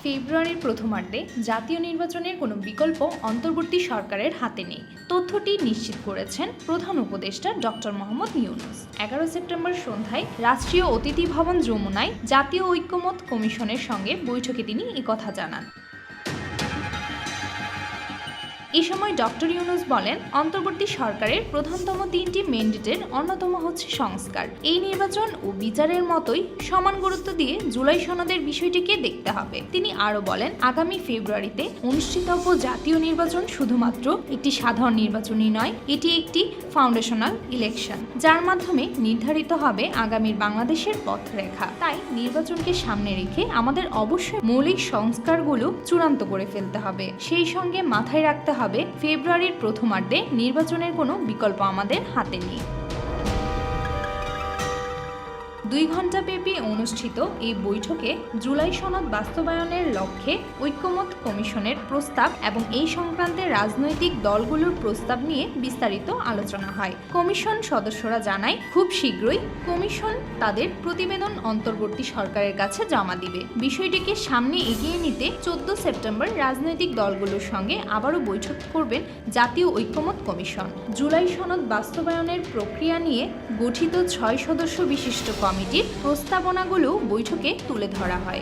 ফেব্রুয়ারির প্রথমার্ধে জাতীয় নির্বাচনের কোনো বিকল্প অন্তর্বর্তী সরকারের হাতে নেই। তথ্যটি নিশ্চিত করেছেন প্রধান উপদেষ্টা ডক্টর মোহাম্মদ ইউনূস। 11 সেপ্টেম্বর সন্ধ্যায় রাষ্ট্রীয় অতিথি ভবন যমুনায় জাতীয় ঐক্যমত্য কমিশনের সঙ্গে বৈঠকে তিনি একথা জানান। এই সময় ডক্টর ইউনূস বলেন, অন্তর্বর্তী সরকারের প্রধানতম 3টি ম্যান্ডেটের অন্যতম হচ্ছে সংস্কার। এই নির্বাচন ও বিচারের মতোই সমান গুরুত্ব দিয়ে জুলাই সনদের বিষয়টিকে দেখতে হবে। তিনি আরও বলেন, আগামী ফেব্রুয়ারিতে অনুষ্ঠিতব্য জাতীয় নির্বাচন শুধুমাত্র একটি সাধারণ নির্বাচনই নয়, এটি একটি ফাউন্ডেশনাল ইলেকশন, যার মাধ্যমে নির্ধারিত হবে আগামীর বাংলাদেশের পথরেখা। তাই নির্বাচনকে সামনে রেখে আমাদের অবশ্যই মৌলিক সংস্কারগুলো চূড়ান্ত করে ফেলতে হবে। সেই সঙ্গে মাথায় রাখতে হবে ফেব্রুয়ারির প্রথমার্ধে নির্বাচনের কোনো বিকল্প আমাদের হাতে নেই। 2 ঘণ্টাব্যাপী অনুষ্ঠিত এই বৈঠকে জুলাই সনদ বাস্তবায়নের লক্ষ্যে ঐক্যমত্য কমিশনের প্রস্তাব এবং এই সংক্রান্তে রাজনৈতিক দলগুলোর প্রস্তাব নিয়ে বিস্তারিত আলোচনা হয়। কমিশন সদস্যরা জানায়, খুব শীঘ্রই কমিশন তাদের প্রতিবেদন অন্তর্বর্তী সরকারের কাছে জমা দিবে। বিষয়টিকে সামনে এগিয়ে নিতে 14 সেপ্টেম্বর রাজনৈতিক দলগুলোর সঙ্গে আবারও বৈঠক করবেন জাতীয় ঐক্যমত্য কমিশন। জুলাই সনদ বাস্তবায়নের প্রক্রিয়া নিয়ে গঠিত 6 সদস্য বিশিষ্ট কমিটির প্রস্তাবনাগুলো বৈঠকে তুলে ধরা হয়।